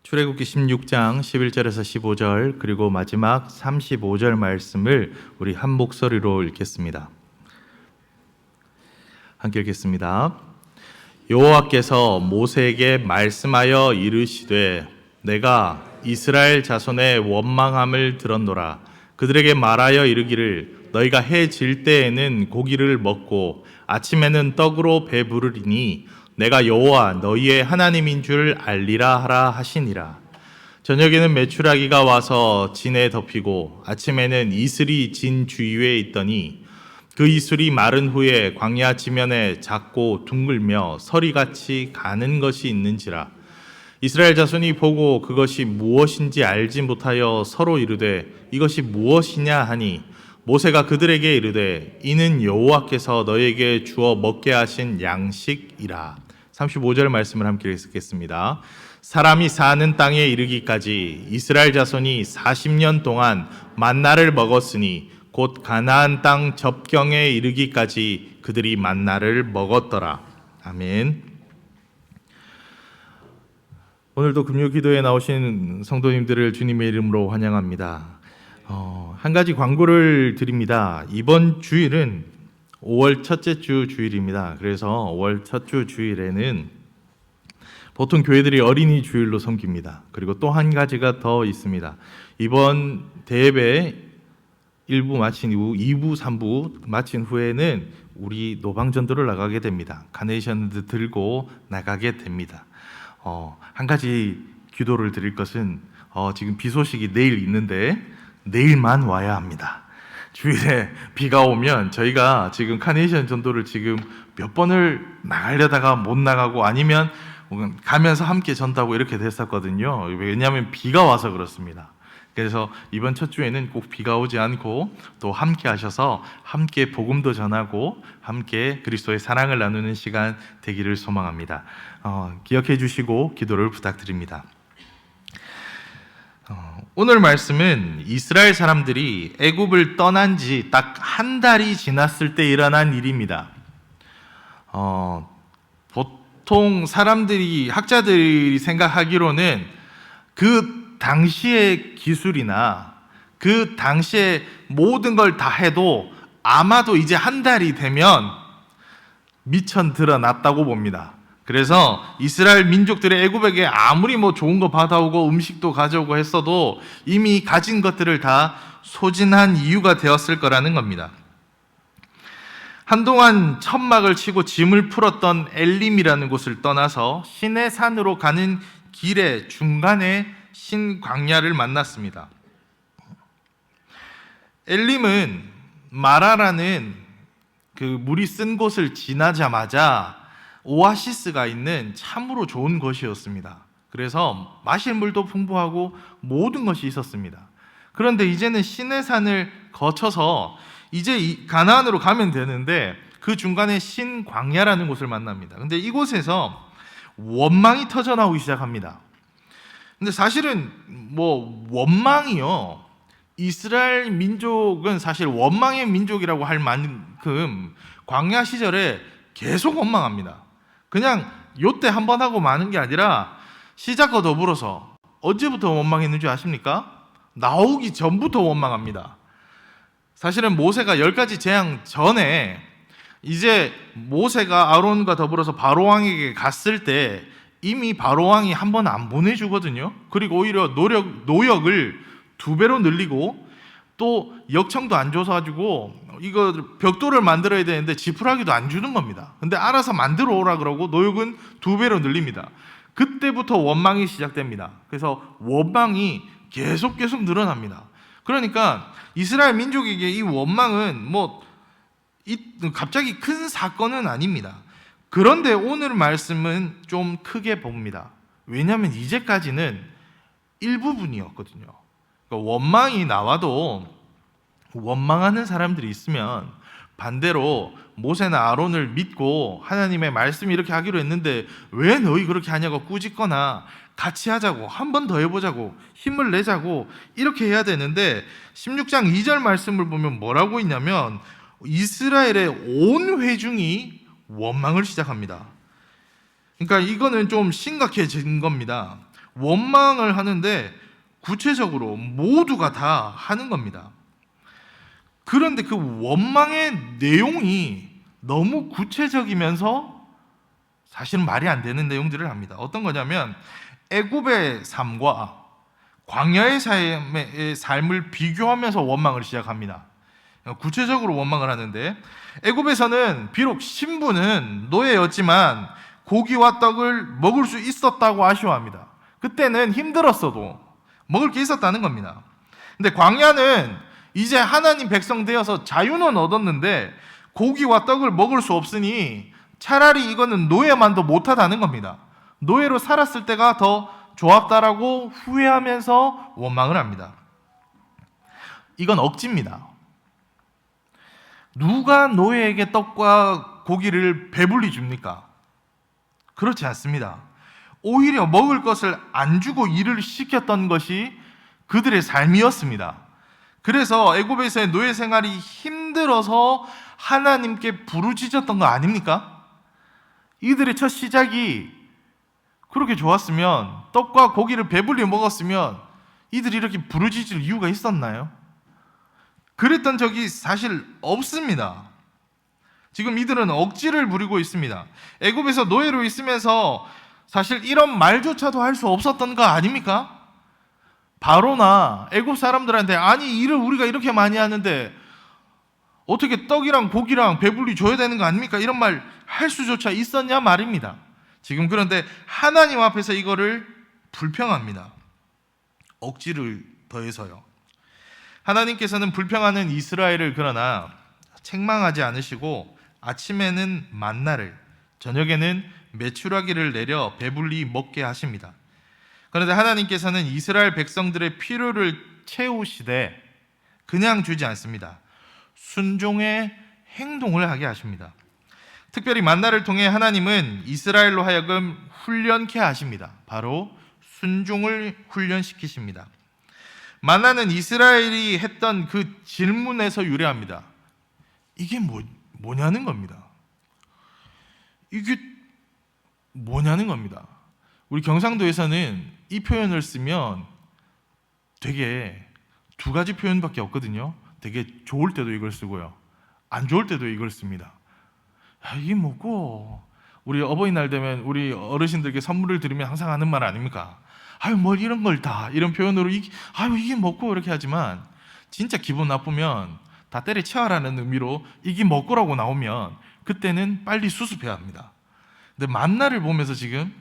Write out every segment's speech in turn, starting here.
출애굽기 16장 11절에서 15절 그리고 마지막 35절 말씀을 우리 한 목소리로 읽겠습니다. 함께 읽겠습니다. 여호와께서 모세에게 말씀하여 이르시되 내가 이스라엘 자손의 원망함을 들었노라. 그들에게 말하여 이르기를 너희가 해 질 때에는 고기를 먹고 아침에는 떡으로 배부르리니 내가 여호와 너희의 하나님인 줄 알리라 하라 하시니라. 저녁에는 메추라기가 와서 진에 덮이고 아침에는 이슬이 진 주위에 있더니 그 이슬이 마른 후에 광야 지면에 작고 둥글며 서리같이 가는 것이 있는지라. 이스라엘 자손이 보고 그것이 무엇인지 알지 못하여 서로 이르되 이것이 무엇이냐 하니 모세가 그들에게 이르되 이는 여호와께서 너희에게 주어 먹게 하신 양식이라. 35절 말씀을 함께 읽겠습니다. 사람이 사는 땅에 이르기까지 이스라엘 자손이 40년 동안 만나를 먹었으니 곧 가나안 땅 접경에 이르기까지 그들이 만나를 먹었더라. 아멘. 오늘도 금요 기도에 나오신 성도님들을 주님의 이름으로 환영합니다. 한 가지 광고를 드립니다. 이번 주일은 5월 첫째 주 주일입니다. 그래서 5월 첫 주 주일에는 보통 교회들이 어린이 주일로 섬깁니다. 그리고 또 한 가지가 더 있습니다. 이번 대예배 1부 마친 이후 2부, 3부 마친 후에는 우리 노방전도를 나가게 됩니다. 카네이션도 들고 나가게 됩니다. 한 가지 기도를 드릴 것은 지금 비 소식이 내일 있는데 내일만 와야 합니다. 주일에 비가 오면 저희가 지금 카네이션 전도를 지금 몇 번을 나가려다가 못 나가고 아니면 가면서 함께 전도하고 이렇게 됐었거든요. 왜냐하면 비가 와서 그렇습니다. 그래서 이번 첫 주에는 꼭 비가 오지 않고 또 함께 하셔서 함께 복음도 전하고 함께 그리스도의 사랑을 나누는 시간 되기를 소망합니다. 기억해 주시고 기도를 부탁드립니다. 오늘 말씀은 이스라엘 사람들이 애굽을 떠난 지 딱 한 달이 지났을 때 일어난 일입니다. 보통 사람들이, 학자들이 생각하기로는 그 당시의 기술이나 그 당시에 모든 걸 다 해도 아마도 이제 한 달이 되면 미천 드러났다고 봅니다. 그래서 이스라엘 민족들의 애굽에게 아무리 좋은 거 받아오고 음식도 가져오고 했어도 이미 가진 것들을 다 소진한 이유가 되었을 거라는 겁니다. 한동안 천막을 치고 짐을 풀었던 엘림이라는 곳을 떠나서 시내 산으로 가는 길의 중간에 신광야를 만났습니다. 엘림은 마라라는 그 물이 쓴 곳을 지나자마자 오아시스가 있는 참으로 좋은 곳이었습니다. 그래서 마실 물도 풍부하고 모든 것이 있었습니다. 그런데 이제는 시내산을 거쳐서 이제 가나안으로 가면 되는데 그 중간에 신광야라는 곳을 만납니다. 근데 이곳에서 원망이 터져 나오기 시작합니다. 근데 사실은 원망이요, 이스라엘 민족은 사실 원망의 민족이라고 할 만큼 광야 시절에 계속 원망합니다. 그냥 요때 한 번 하고 마는 게 아니라 시작과 더불어서 언제부터 원망했는지 아십니까? 나오기 전부터 원망합니다. 사실은 모세가 10가지 재앙 전에 이제 모세가 아론과 더불어서 바로왕에게 갔을 때 이미 바로왕이 한 번 안 보내주거든요. 그리고 오히려 노역을 2배로 늘리고 또 역청도 안 줘서 가지고 이거 벽돌을 만들어야 되는데 지푸라기도 안 주는 겁니다. 근데 알아서 만들어 오라 그러고 노역은 2배로 늘립니다. 그때부터 원망이 시작됩니다. 그래서 원망이 계속 늘어납니다. 그러니까 이스라엘 민족에게 이 원망은 갑자기 큰 사건은 아닙니다. 그런데 오늘 말씀은 좀 크게 봅니다. 왜냐하면 이제까지는 일부분이었거든요. 그러니까 원망이 나와도 원망하는 사람들이 있으면 반대로 모세나 아론을 믿고 하나님의 말씀이 이렇게 하기로 했는데 왜 너희 그렇게 하냐고 꾸짖거나 같이 하자고, 한 번 더 해보자고, 힘을 내자고 이렇게 해야 되는데 16장 2절 말씀을 보면 뭐라고 있냐면 이스라엘의 온 회중이 원망을 시작합니다. 그러니까 이거는 좀 심각해진 겁니다. 원망을 하는데 구체적으로 모두가 다 하는 겁니다. 그런데 그 원망의 내용이 너무 구체적이면서 사실은 말이 안 되는 내용들을 합니다. 어떤 거냐면 애굽의 삶과 광야의 삶을 비교하면서 원망을 시작합니다. 구체적으로 원망을 하는데, 애굽에서는 비록 신부는 노예였지만 고기와 떡을 먹을 수 있었다고 아쉬워합니다. 그때는 힘들었어도 먹을 게 있었다는 겁니다. 근데 광야는 이제 하나님 백성 되어서 자유는 얻었는데 고기와 떡을 먹을 수 없으니 차라리 이거는 노예만도 못하다는 겁니다. 노예로 살았을 때가 더 좋았다라고 후회하면서 원망을 합니다. 이건 억지입니다. 누가 노예에게 떡과 고기를 배불리 줍니까? 그렇지 않습니다. 오히려 먹을 것을 안 주고 일을 시켰던 것이 그들의 삶이었습니다. 그래서 애굽에서의 노예 생활이 힘들어서 하나님께 부르짖었던 거 아닙니까? 이들의 첫 시작이 그렇게 좋았으면, 떡과 고기를 배불리 먹었으면 이들이 이렇게 부르짖을 이유가 있었나요? 그랬던 적이 사실 없습니다. 지금 이들은 억지를 부리고 있습니다. 애굽에서 노예로 있으면서 사실 이런 말조차도 할 수 없었던 거 아닙니까? 바로나 애굽 사람들한테 아니 일을 우리가 이렇게 많이 하는데 어떻게 떡이랑 고기랑 배불리 줘야 되는 거 아닙니까? 이런 말 할 수조차 있었냐 말입니다. 지금 그런데 하나님 앞에서 이거를 불평합니다. 억지를 더해서요. 하나님께서는 불평하는 이스라엘을 그러나 책망하지 않으시고 아침에는 만나를, 저녁에는 메추라기를 내려 배불리 먹게 하십니다. 그런데 하나님께서는 이스라엘 백성들의 필요를 채우시되 그냥 주지 않습니다. 순종의 행동을 하게 하십니다. 특별히 만나를 통해 하나님은 이스라엘로 하여금 훈련케 하십니다. 바로 순종을 훈련시키십니다. 만나는 이스라엘이 했던 그 질문에서 유래합니다. 이게 뭐냐는 겁니다. 이게 뭐냐는 겁니다. 우리 경상도에서는 이 표현을 쓰면 되게 두 가지 표현밖에 없거든요. 되게 좋을 때도 이걸 쓰고요, 안 좋을 때도 이걸 씁니다. 이게 뭐고, 우리 어버이날 되면 우리 어르신들께 선물을 드리면 항상 하는 말 아닙니까? 아유 뭘 이런 걸 다 이런 표현으로 이게 뭐고 이렇게 하지만 진짜 기분 나쁘면 다 때려치워라는 의미로 이게 뭐고라고 나오면 그때는 빨리 수습해야 합니다. 근데 만나를 보면서 지금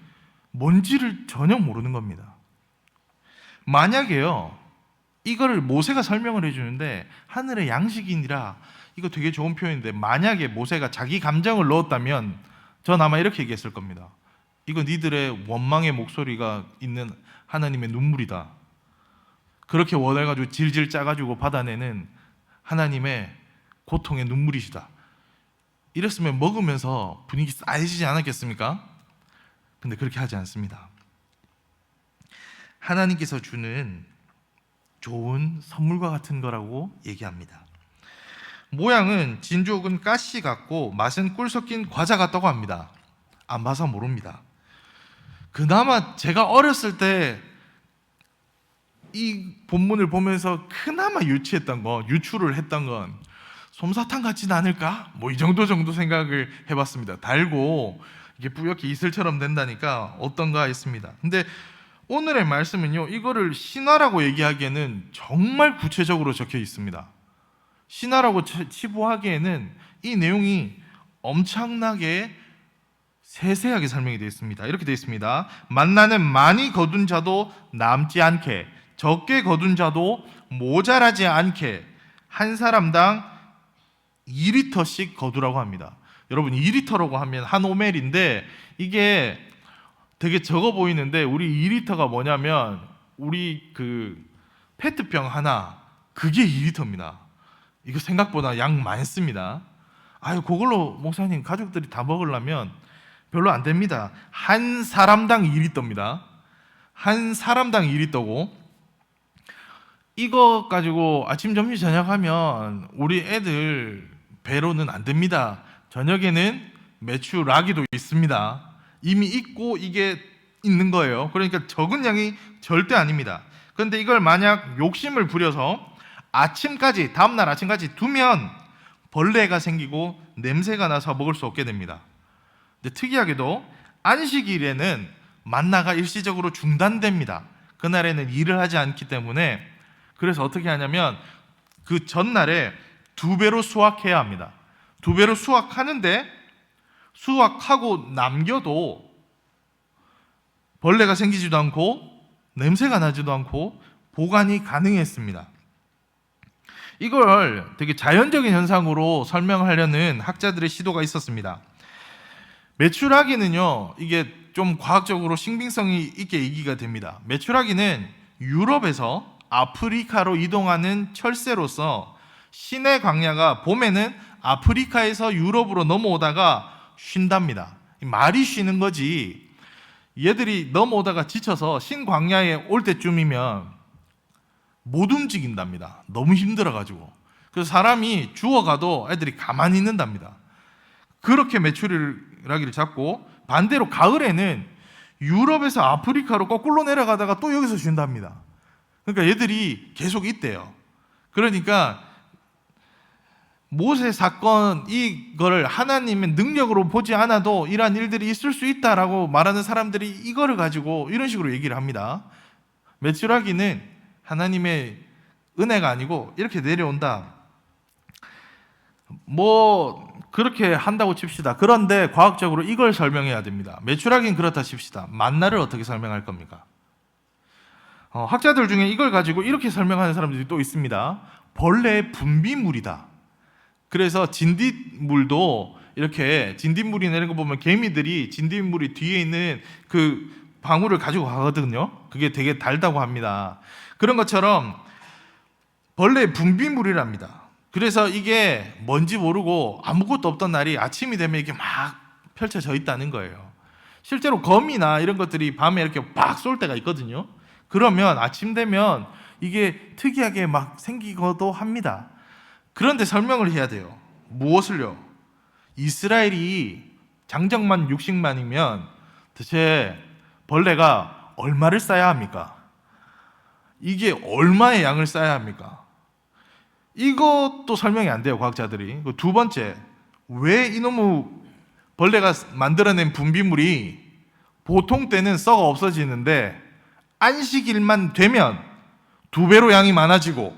뭔지를 전혀 모르는 겁니다. 만약에요, 이거를 모세가 설명을 해주는데 하늘의 양식이니라, 이거 되게 좋은 표현인데 만약에 모세가 자기 감정을 넣었다면 전 아마 이렇게 얘기했을 겁니다. 이거 니들의 원망의 목소리가 있는 하나님의 눈물이다. 그렇게 원해가지고 질질 짜가지고 받아내는 하나님의 고통의 눈물이시다. 이랬으면 먹으면서 분위기 싸해지지 않았겠습니까? 근데 그렇게 하지 않습니다. 하나님께서 주는 좋은 선물과 같은 거라고 얘기합니다. 모양은 진주 혹은 가시 같고 맛은 꿀 섞인 과자 같다고 합니다. 안 봐서 모릅니다. 그나마 제가 어렸을 때 이 본문을 보면서 그나마 유추를 했던 건 솜사탕 같지는 않을까? 이 정도 생각을 해봤습니다. 달고 이게 뿌옇게 이슬처럼 된다니까 어떤가 했습니다. 근데 오늘의 말씀은요, 이거를 신화라고 얘기하기에는 정말 구체적으로 적혀 있습니다. 신화라고 치부하기에는 이 내용이 엄청나게 세세하게 설명이 되어 있습니다. 이렇게 되어 있습니다. 만나는 많이 거둔 자도 남지 않게, 적게 거둔 자도 모자라지 않게 한 사람당 2리터씩 거두라고 합니다. 여러분 2리터라고 하면 한 오멜인데 이게 되게 적어 보이는데 우리 2리터가 뭐냐면 우리 그 페트병 하나, 그게 2리터입니다. 이거 생각보다 양 많습니다. 그걸로 목사님 가족들이 다 먹으려면 별로 안 됩니다. 한 사람당 2리터입니다. 한 사람당 2리터고 이거 가지고 아침, 점심, 저녁 하면 우리 애들 배로는 안 됩니다. 저녁에는 메추라기도 있습니다. 이미 있고 이게 있는 거예요. 그러니까 적은 양이 절대 아닙니다. 그런데 이걸 만약 욕심을 부려서 다음날 아침까지 두면 벌레가 생기고 냄새가 나서 먹을 수 없게 됩니다. 근데 특이하게도 안식일에는 만나가 일시적으로 중단됩니다. 그날에는 일을 하지 않기 때문에. 그래서 어떻게 하냐면 그 전날에 2배로 수확해야 합니다. 2배로 수확하는데 수확하고 남겨도 벌레가 생기지도 않고 냄새가 나지도 않고 보관이 가능했습니다. 이걸 되게 자연적인 현상으로 설명하려는 학자들의 시도가 있었습니다. 메추라기는요, 이게 좀 과학적으로 신빙성이 있게 얘기가 됩니다. 메추라기는 유럽에서 아프리카로 이동하는 철새로서 신의 광야가 봄에는 아프리카에서 유럽으로 넘어오다가 쉰답니다. 말이 쉬는 거지, 얘들이 넘어오다가 지쳐서 신광야에 올 때쯤이면 못 움직인답니다. 너무 힘들어가지고. 그래서 사람이 죽어가도 애들이 가만히 있는답니다. 그렇게 메추라기를 잡고, 반대로 가을에는 유럽에서 아프리카로 거꾸로 내려가다가 또 여기서 쉰답니다. 그러니까 얘들이 계속 있대요. 그러니까 모세 사건, 이거를 하나님의 능력으로 보지 않아도 이러한 일들이 있을 수 있다라고 말하는 사람들이 이거를 가지고 이런 식으로 얘기를 합니다. 메추라기는 하나님의 은혜가 아니고 이렇게 내려온다. 뭐 그렇게 한다고 칩시다. 그런데 과학적으로 이걸 설명해야 됩니다. 메추라기는 그렇다 칩시다. 만나를 어떻게 설명할 겁니까? 학자들 중에 이걸 가지고 이렇게 설명하는 사람들이 또 있습니다. 벌레의 분비물이다. 그래서 진딧물도 이렇게 진딧물이 내는 거 보면 개미들이 진딧물이 뒤에 있는 그 방울을 가지고 가거든요. 그게 되게 달다고 합니다. 그런 것처럼 벌레의 분비물이랍니다. 그래서 이게 뭔지 모르고 아무것도 없던 날이 아침이 되면 이렇게 막 펼쳐져 있다는 거예요. 실제로 거미나 이런 것들이 밤에 이렇게 막 쏠 때가 있거든요. 그러면 아침 되면 이게 특이하게 막 생기기도 합니다. 그런데 설명을 해야 돼요. 무엇을요? 이스라엘이 장정만 60만이면 대체 벌레가 얼마를 쌓아야 합니까? 이게 얼마의 양을 쌓아야 합니까? 이것도 설명이 안 돼요, 과학자들이. 두 번째, 왜 이놈의 벌레가 만들어낸 분비물이 보통 때는 썩어 없어지는데 안식일만 되면 2배로 양이 많아지고,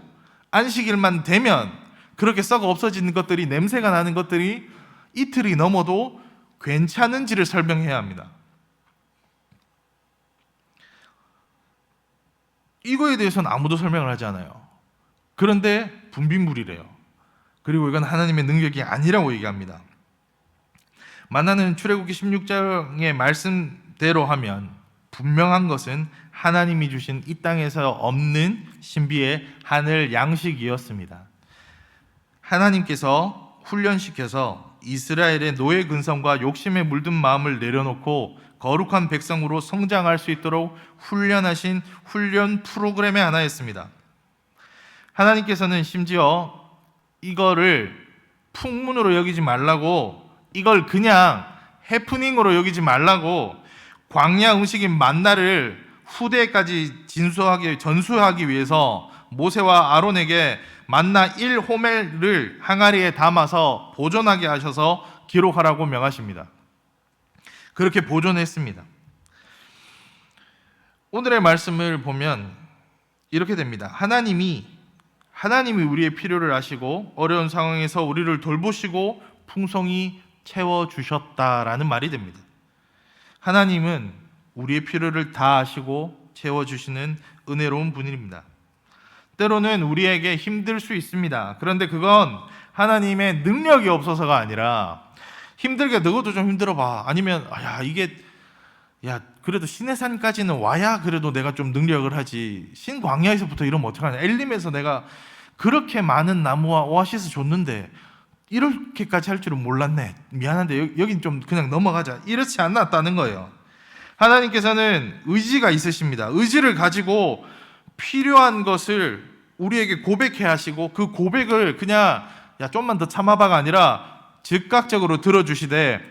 안식일만 되면 그렇게 썩어 없어지는 것들이, 냄새가 나는 것들이 이틀이 넘어도 괜찮은지를 설명해야 합니다. 이거에 대해서는 아무도 설명을 하지 않아요. 그런데 분비물이래요. 그리고 이건 하나님의 능력이 아니라고 얘기합니다. 만나는 출애굽기 16장의 말씀대로 하면 분명한 것은 하나님이 주신 이 땅에서 없는 신비의 하늘 양식이었습니다. 하나님께서 훈련시켜서 이스라엘의 노예 근성과 욕심에 물든 마음을 내려놓고 거룩한 백성으로 성장할 수 있도록 훈련하신 훈련 프로그램의 하나였습니다. 하나님께서는 심지어 이거를 풍문으로 여기지 말라고, 이걸 그냥 해프닝으로 여기지 말라고 광야 음식인 만나를 후대까지 전수하기 위해서 모세와 아론에게 만나 1호멜을 항아리에 담아서 보존하게 하셔서 기록하라고 명하십니다. 그렇게 보존했습니다. 오늘의 말씀을 보면 이렇게 됩니다. 하나님이 우리의 필요를 아시고 어려운 상황에서 우리를 돌보시고 풍성히 채워주셨다라는 말이 됩니다. 하나님은 우리의 필요를 다 아시고 채워주시는 은혜로운 분입니다. 때로는 우리에게 힘들 수 있습니다. 그런데 그건 하나님의 능력이 없어서가 아니라, 힘들게 너도 좀 힘들어봐, 아니면 그래도 시내산까지는 와야 그래도 내가 좀 능력을 하지, 신광야에서부터 이러면 어떡하냐, 엘림에서 내가 그렇게 많은 나무와 오아시스 줬는데 이렇게까지 할 줄은 몰랐네, 미안한데 여긴 좀 그냥 넘어가자, 이렇지 않았다는 거예요. 하나님께서는 의지가 있으십니다. 의지를 가지고 필요한 것을 우리에게 고백해 하시고, 그 고백을 그냥 좀만 더 참아봐가 아니라 즉각적으로 들어주시되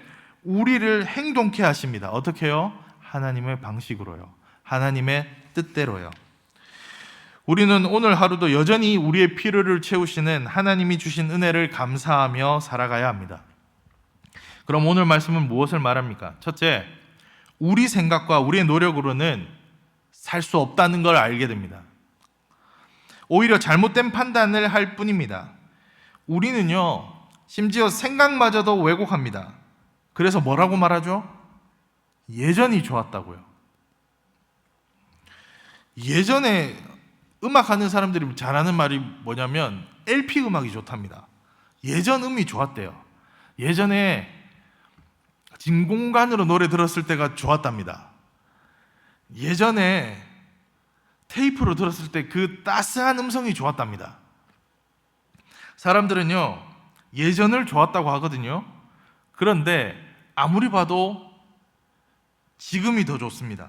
우리를 행동케 하십니다. 어떻게 해요? 하나님의 방식으로요. 하나님의 뜻대로요. 우리는 오늘 하루도 여전히 우리의 필요를 채우시는 하나님이 주신 은혜를 감사하며 살아가야 합니다. 그럼 오늘 말씀은 무엇을 말합니까? 첫째, 우리 생각과 우리의 노력으로는 살 수 없다는 걸 알게 됩니다. 오히려 잘못된 판단을 할 뿐입니다. 우리는요, 심지어 생각마저도 왜곡합니다. 그래서 뭐라고 말하죠? 예전이 좋았다고요. 예전에 음악하는 사람들이 잘하는 말이 뭐냐면 LP 음악이 좋답니다. 예전 음이 좋았대요. 예전에 진공관으로 노래 들었을 때가 좋았답니다. 예전에 테이프로 들었을 때 그 따스한 음성이 좋았답니다. 사람들은요, 예전을 좋았다고 하거든요. 그런데 아무리 봐도 지금이 더 좋습니다.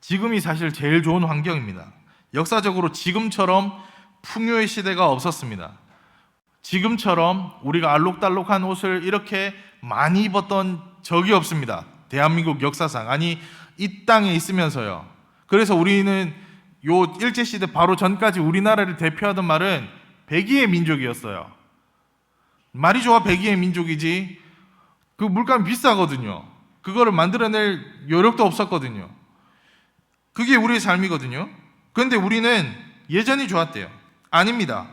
지금이 사실 제일 좋은 환경입니다. 역사적으로 지금처럼 풍요의 시대가 없었습니다. 지금처럼 우리가 알록달록한 옷을 이렇게 많이 입었던 적이 없습니다. 대한민국 역사상, 아니 이 땅에 있으면서요. 그래서 우리는 요 일제시대 바로 전까지 우리나라를 대표하던 말은 백의의 민족이었어요. 말이 좋아 백의의 민족이지 그 물감이 비싸거든요. 그거를 만들어낼 여력도 없었거든요. 그게 우리의 삶이거든요. 그런데 우리는 예전이 좋았대요. 아닙니다.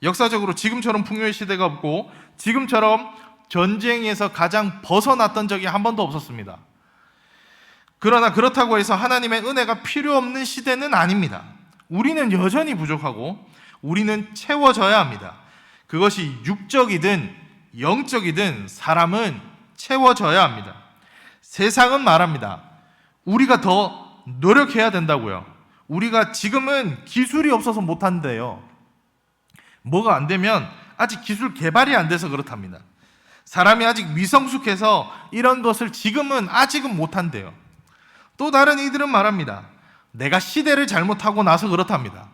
역사적으로 지금처럼 풍요의 시대가 없고 지금처럼 전쟁에서 가장 벗어났던 적이 한 번도 없었습니다. 그러나 그렇다고 해서 하나님의 은혜가 필요 없는 시대는 아닙니다. 우리는 여전히 부족하고 우리는 채워져야 합니다. 그것이 육적이든 영적이든 사람은 채워져야 합니다. 세상은 말합니다. 우리가 더 노력해야 된다고요. 우리가 지금은 기술이 없어서 못한대요. 뭐가 안 되면 아직 기술 개발이 안 돼서 그렇답니다. 사람이 아직 미성숙해서 이런 것을 지금은 아직은 못한대요. 또 다른 이들은 말합니다. 내가 시대를 잘못하고 나서 그렇답니다.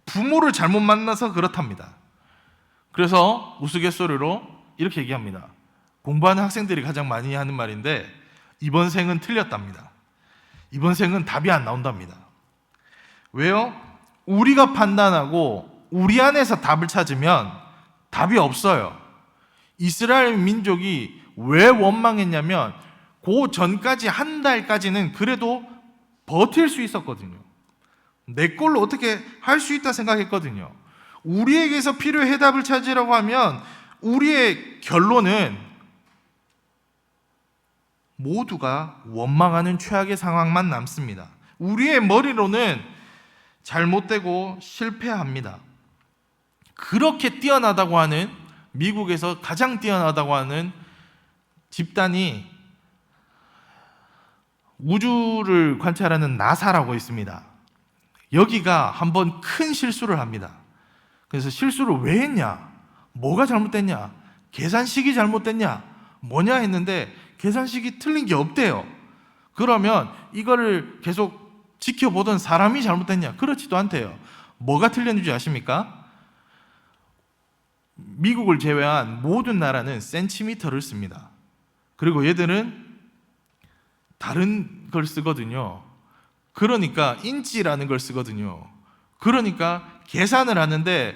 부모를 잘못 만나서 그렇답니다. 그래서 우스갯소리로 이렇게 얘기합니다. 공부하는 학생들이 가장 많이 하는 말인데 이번 생은 틀렸답니다. 이번 생은 답이 안 나온답니다. 왜요? 우리가 판단하고 우리 안에서 답을 찾으면 답이 없어요. 이스라엘 민족이 왜 원망했냐면 그 전까지 한 달까지는 그래도 버틸 수 있었거든요. 내 걸로 어떻게 할 수 있다 생각했거든요. 우리에게서 필요의 해답을 찾으라고 하면 우리의 결론은 모두가 원망하는 최악의 상황만 남습니다. 우리의 머리로는 잘못되고 실패합니다. 그렇게 뛰어나다고 하는 미국에서 가장 뛰어나다고 하는 집단이 우주를 관찰하는 나사라고 있습니다. 여기가 한번 큰 실수를 합니다. 그래서 실수를 왜 했냐? 뭐가 잘못됐냐? 계산식이 잘못됐냐? 뭐냐 했는데 계산식이 틀린 게 없대요. 그러면 이거를 계속 지켜보던 사람이 잘못됐냐? 그렇지도 않대요. 뭐가 틀렸는지 아십니까? 미국을 제외한 모든 나라는 센티미터를 씁니다. 그리고 얘들은 다른 걸 쓰거든요. 그러니까 인치라는 걸 쓰거든요. 그러니까 계산을 하는데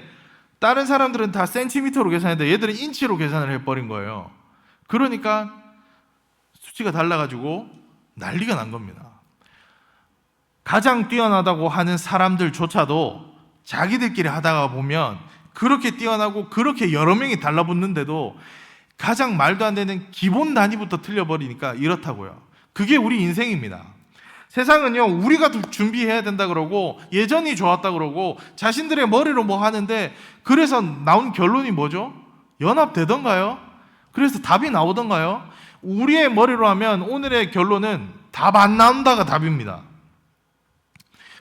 다른 사람들은 다 센티미터로 계산했는데 얘들은 인치로 계산을 해버린 거예요. 그러니까 수치가 달라가지고 난리가 난 겁니다. 가장 뛰어나다고 하는 사람들조차도 자기들끼리 하다가 보면 그렇게 뛰어나고 그렇게 여러 명이 달라붙는데도 가장 말도 안 되는 기본 단위부터 틀려버리니까 이렇다고요. 그게 우리 인생입니다. 세상은요, 우리가 준비해야 된다 그러고 예전이 좋았다 그러고 자신들의 머리로 뭐 하는데 그래서 나온 결론이 뭐죠? 연합되던가요? 그래서 답이 나오던가요? 우리의 머리로 하면 오늘의 결론은 답 안 나온다가 답입니다.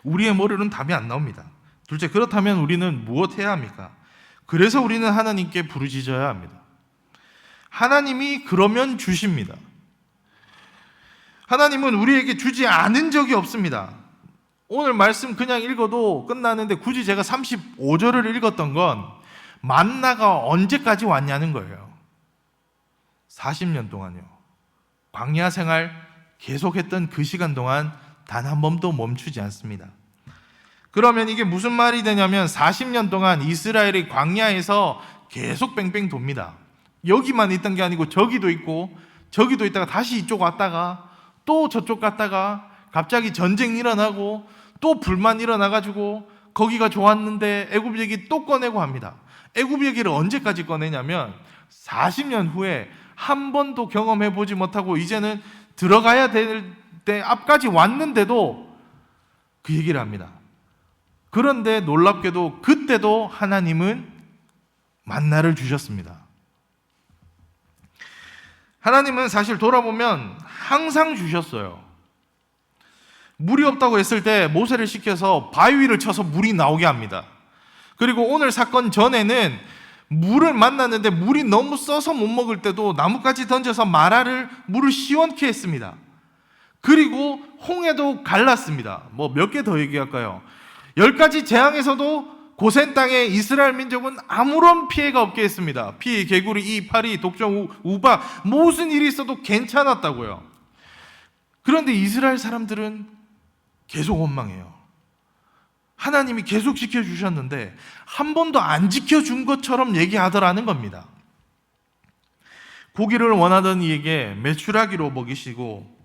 우리의 머리로는 답이 안 나옵니다. 둘째, 그렇다면 우리는 무엇 해야 합니까? 그래서 우리는 하나님께 부르짖어야 합니다. 하나님이 그러면 주십니다. 하나님은 우리에게 주지 않은 적이 없습니다. 오늘 말씀 그냥 읽어도 끝나는데 굳이 제가 35절을 읽었던 건 만나가 언제까지 왔냐는 거예요. 40년 동안요. 광야 생활 계속했던 그 시간 동안 단 한 번도 멈추지 않습니다. 그러면 이게 무슨 말이 되냐면 40년 동안 이스라엘이 광야에서 계속 뺑뺑 돕니다. 여기만 있던 게 아니고 저기도 있고 저기도 있다가 다시 이쪽 왔다가 또 저쪽 갔다가 갑자기 전쟁 일어나고 또 불만 일어나가지고 거기가 좋았는데 애굽 얘기 또 꺼내고 합니다. 애굽 얘기를 언제까지 꺼내냐면 40년 후에 한 번도 경험해 보지 못하고 이제는 들어가야 될 때 앞까지 왔는데도 그 얘기를 합니다. 그런데 놀랍게도 그때도 하나님은 만나를 주셨습니다. 하나님은 사실 돌아보면 항상 주셨어요. 물이 없다고 했을 때 모세를 시켜서 바위 위를 쳐서 물이 나오게 합니다. 그리고 오늘 사건 전에는 물을 만났는데 물이 너무 써서 못 먹을 때도 나뭇가지 던져서 마라를 물을 시원케 했습니다. 그리고 홍해도 갈랐습니다. 뭐 몇 개 더 얘기할까요? 10가지 재앙에서도 고센 땅에 이스라엘 민족은 아무런 피해가 없게 했습니다. 피, 개구리, 이, 파리, 독종, 우박 무슨 일이 있어도 괜찮았다고요. 그런데 이스라엘 사람들은 계속 원망해요. 하나님이 계속 지켜주셨는데 한 번도 안 지켜준 것처럼 얘기하더라는 겁니다. 고기를 원하던 이에게 메추라기로 먹이시고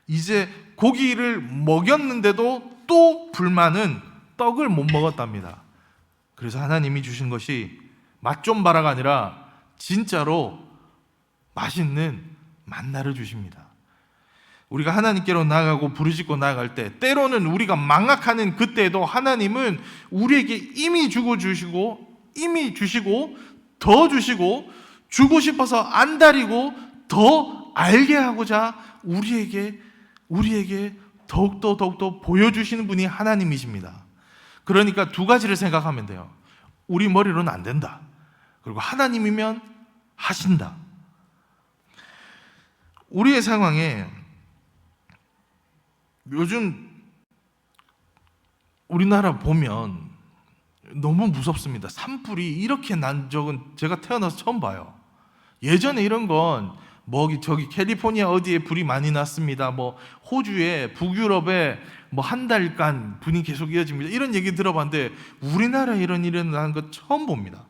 이제 고기를 먹였는데도 또 불만은 떡을 못 먹었답니다. 그래서 하나님이 주신 것이 맛 좀 봐라가 아니라 진짜로 맛있는 만나를 주십니다. 우리가 하나님께로 나아가고 부르짖고 나아갈 때 때로는 우리가 망각하는 그때에도 하나님은 우리에게 이미 주고 더 주시고 주고 싶어서 안달이고 더 알게 하고자 우리에게 더욱더 보여주시는 분이 하나님이십니다. 그러니까 두 가지를 생각하면 돼요. 우리 머리로는 안 된다. 그리고 하나님이면 하신다. 우리의 상황에 요즘 우리나라 보면 너무 무섭습니다. 산불이 이렇게 난 적은 제가 태어나서 처음 봐요. 예전에 이런 건 저기 캘리포니아 어디에 불이 많이 났습니다. 뭐 호주에 북유럽에 뭐 한 달간 불이 계속 이어집니다. 이런 얘기 들어봤는데 우리나라에 이런 일이 일어나는 거 처음 봅니다.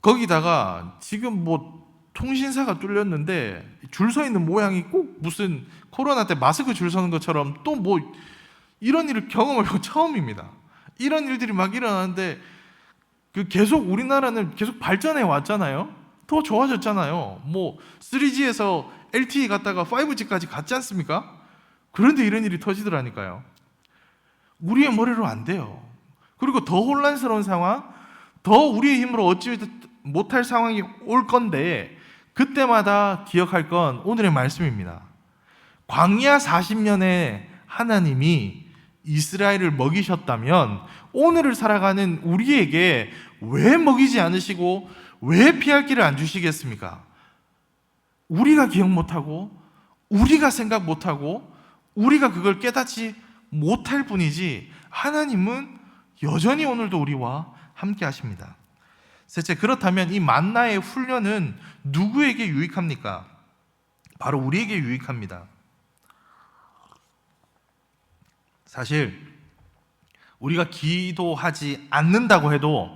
거기다가 지금 뭐 통신사가 뚫렸는데 줄 서 있는 모양이 꼭 무슨 코로나 때 마스크 줄 서는 것처럼 또 뭐 이런 일을 경험할 건 처음입니다. 이런 일들이 막 일어나는데 계속 우리나라는 계속 발전해 왔잖아요. 더 좋아졌잖아요. 뭐 3G에서 LTE 갔다가 5G까지 갔지 않습니까? 그런데 이런 일이 터지더라니까요. 우리의 머리로 안 돼요. 그리고 더 혼란스러운 상황, 더 우리의 힘으로 얻지 못할 상황이 올 건데 그때마다 기억할 건 오늘의 말씀입니다. 광야 40년에 하나님이 이스라엘을 먹이셨다면 오늘을 살아가는 우리에게 왜 먹이지 않으시고 왜 피할 길을 안 주시겠습니까? 우리가 기억 못하고 우리가 생각 못하고 우리가 그걸 깨닫지 못할 뿐이지 하나님은 여전히 오늘도 우리와 함께 하십니다. 셋째, 그렇다면 이 만나의 훈련은 누구에게 유익합니까? 바로 우리에게 유익합니다. 사실 우리가 기도하지 않는다고 해도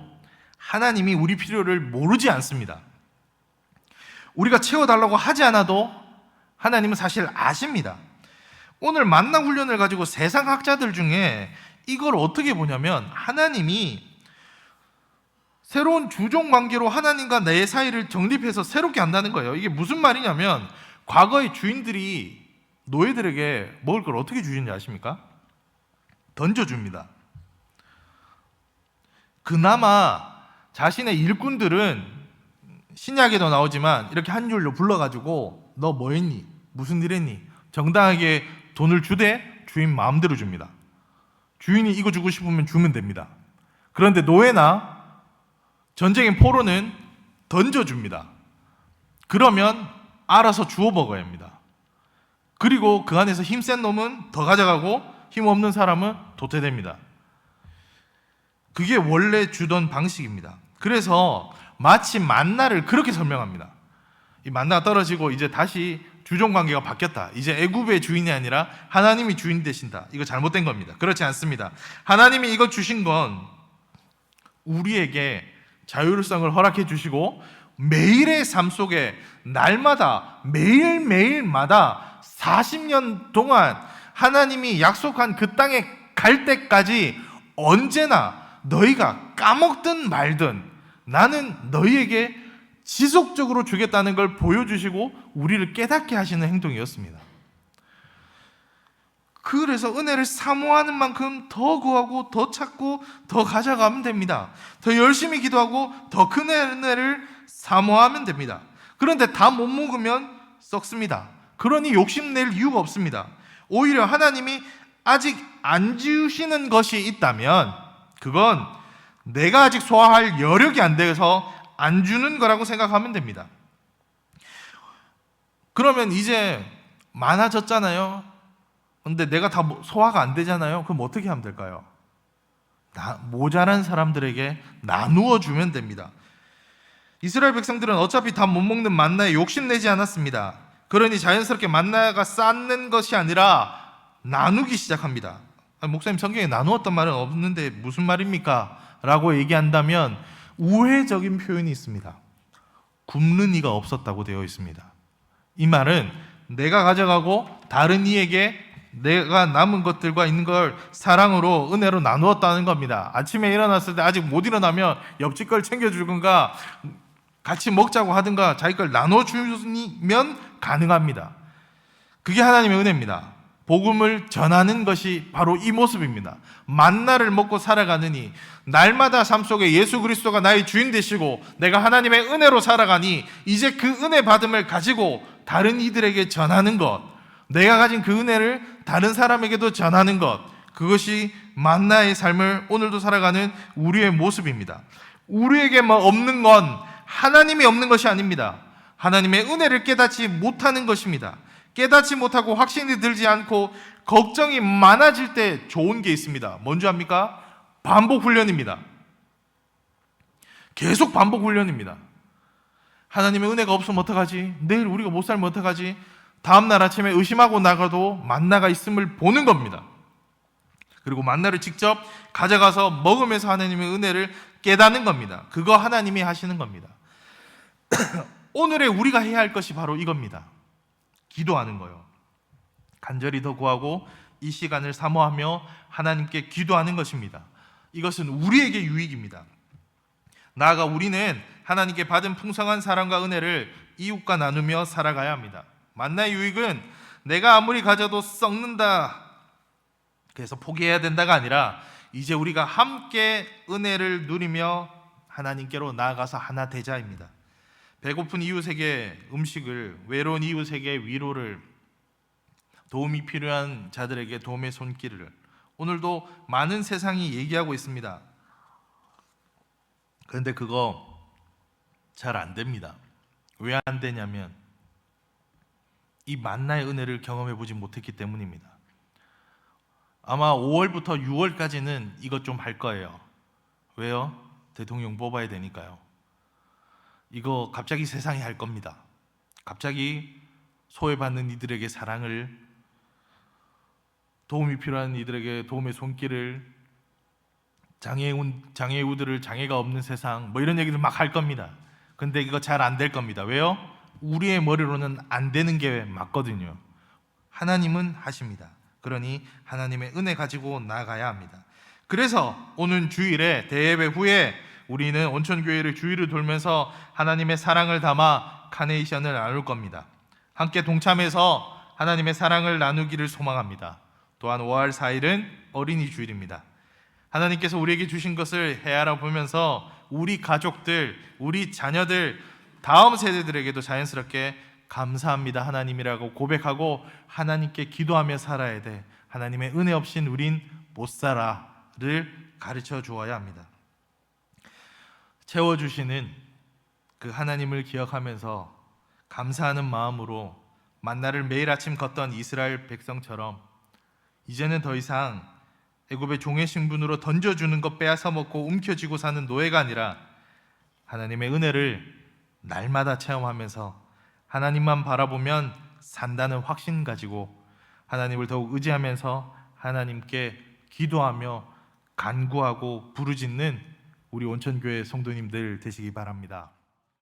하나님이 우리 필요를 모르지 않습니다. 우리가 채워달라고 하지 않아도 하나님은 사실 아십니다. 오늘 만나 훈련을 가지고 세상 학자들 중에 이걸 어떻게 보냐면 하나님이 새로운 주종 관계로 하나님과 내 사이를 정립해서 새롭게 한다는 거예요. 이게 무슨 말이냐면 과거의 주인들이 노예들에게 먹을 걸 어떻게 주시는지 아십니까? 던져줍니다. 그나마 자신의 일꾼들은 신약에도 나오지만 이렇게 한 줄로 불러가지고 너 뭐 했니? 무슨 일 했니? 정당하게 돈을 주되 주인 마음대로 줍니다. 주인이 이거 주고 싶으면 주면 됩니다. 그런데 노예나 전쟁의 포로는 던져줍니다. 그러면 알아서 주워 먹어야 합니다. 그리고 그 안에서 힘센 놈은 더 가져가고 힘없는 사람은 도태됩니다. 그게 원래 주던 방식입니다. 그래서 마치 만나를 그렇게 설명합니다. 이 만나가 떨어지고 이제 다시 주종 관계가 바뀌었다. 이제 애굽의 주인이 아니라 하나님이 주인 되신다. 이거 잘못된 겁니다. 그렇지 않습니다. 하나님이 이거 주신 건 우리에게 자율성을 허락해 주시고 매일의 삶 속에 날마다 매일매일마다 40년 동안 하나님이 약속한 그 땅에 갈 때까지 언제나 너희가 까먹든 말든 나는 너희에게 지속적으로 주겠다는 걸 보여주시고 우리를 깨닫게 하시는 행동이었습니다. 그래서 은혜를 사모하는 만큼 더 구하고 더 찾고 더 가져가면 됩니다. 더 열심히 기도하고 더 큰 은혜를 사모하면 됩니다. 그런데 다 못 먹으면 썩습니다. 그러니 욕심낼 이유가 없습니다. 오히려 하나님이 아직 안 주시는 것이 있다면 그건 내가 아직 소화할 여력이 안 돼서 안 주는 거라고 생각하면 됩니다. 그러면 이제 많아졌잖아요. 근데 내가 다 소화가 안 되잖아요. 그럼 어떻게 하면 될까요? 모자란 사람들에게 나누어 주면 됩니다. 이스라엘 백성들은 어차피 다 못 먹는 만나에 욕심내지 않았습니다. 그러니 자연스럽게 만나가 쌓는 것이 아니라 나누기 시작합니다. 목사님 성경에 나누었단 말은 없는데 무슨 말입니까? 라고 얘기한다면 우회적인 표현이 있습니다. 굶는 이가 없었다고 되어 있습니다. 이 말은 내가 가져가고 다른 이에게 내가 남은 것들과 있는 걸 사랑으로 은혜로 나누었다는 겁니다. 아침에 일어났을 때 아직 못 일어나면 옆집 걸 챙겨주든가 같이 먹자고 하든가 자기 걸 나눠주면 가능합니다. 그게 하나님의 은혜입니다. 복음을 전하는 것이 바로 이 모습입니다. 만나를 먹고 살아가느니 날마다 삶 속에 예수 그리스도가 나의 주인 되시고 내가 하나님의 은혜로 살아가니 이제 그 은혜 받음을 가지고 다른 이들에게 전하는 것, 내가 가진 그 은혜를 다른 사람에게도 전하는 것, 그것이 만나의 삶을 오늘도 살아가는 우리의 모습입니다. 우리에게 없는 건 하나님이 없는 것이 아닙니다. 하나님의 은혜를 깨닫지 못하는 것입니다. 깨닫지 못하고 확신이 들지 않고 걱정이 많아질 때 좋은 게 있습니다. 뭔지 압니까? 반복 훈련입니다. 계속 반복 훈련입니다. 하나님의 은혜가 없으면 어떡하지? 내일 우리가 못 살면 어떡하지? 다음날 아침에 의심하고 나가도 만나가 있음을 보는 겁니다. 그리고 만나를 직접 가져가서 먹으면서 하나님의 은혜를 깨닫는 겁니다. 그거 하나님이 하시는 겁니다. 오늘의 우리가 해야 할 것이 바로 이겁니다. 기도하는 거요. 간절히 더 구하고 이 시간을 사모하며 하나님께 기도하는 것입니다. 이것은 우리에게 유익입니다. 나아가 우리는 하나님께 받은 풍성한 사랑과 은혜를 이웃과 나누며 살아가야 합니다. 만나의 유익은 내가 아무리 가져도 썩는다 그래서 포기해야 된다가 아니라 이제 우리가 함께 은혜를 누리며 하나님께로 나아가서 하나 되자입니다. 배고픈 이웃에게 음식을, 외로운 이웃에게 위로를, 도움이 필요한 자들에게 도움의 손길을, 오늘도 많은 세상이 얘기하고 있습니다. 그런데 그거 잘 안 됩니다. 왜 안 되냐면 이 만나의 은혜를 경험해 보지 못했기 때문입니다. 아마 5월부터 6월까지는 이것 좀 할 거예요. 왜요? 대통령 뽑아야 되니까요. 이거 갑자기 세상이 할 겁니다. 갑자기 소외받는 이들에게 사랑을, 도움이 필요한 이들에게 도움의 손길을, 장애우들을 장애가 없는 세상, 뭐 이런 얘기를 막 할 겁니다. 근데 이거 잘 안 될 겁니다. 왜요? 우리의 머리로는 안 되는 게 맞거든요. 하나님은 하십니다. 그러니 하나님의 은혜 가지고 나아가야 합니다. 그래서 오늘 주일에 대예배 후에 우리는 온천교회를 주위를 돌면서 하나님의 사랑을 담아 카네이션을 나눌 겁니다. 함께 동참해서 하나님의 사랑을 나누기를 소망합니다. 또한 5월 4일은 어린이 주일입니다. 하나님께서 우리에게 주신 것을 헤아려 보면서 우리 가족들, 우리 자녀들, 다음 세대들에게도 자연스럽게 감사합니다 하나님이라고 고백하고 하나님께 기도하며 살아야 돼. 하나님의 은혜 없인 우린 못 살아를 가르쳐 주어야 합니다. 채워주시는 그 하나님을 기억하면서 감사하는 마음으로 만나를 매일 아침 걷던 이스라엘 백성처럼 이제는 더 이상 애굽의 종의 신분으로 던져주는 것 빼앗아 먹고 움켜쥐고 사는 노예가 아니라 하나님의 은혜를 날마다 체험하면서 하나님만 바라보면 산다는 확신 가지고 하나님을 더욱 의지하면서 하나님께 기도하며 간구하고 부르짖는 우리 온천교회 성도님들 되시기 바랍니다.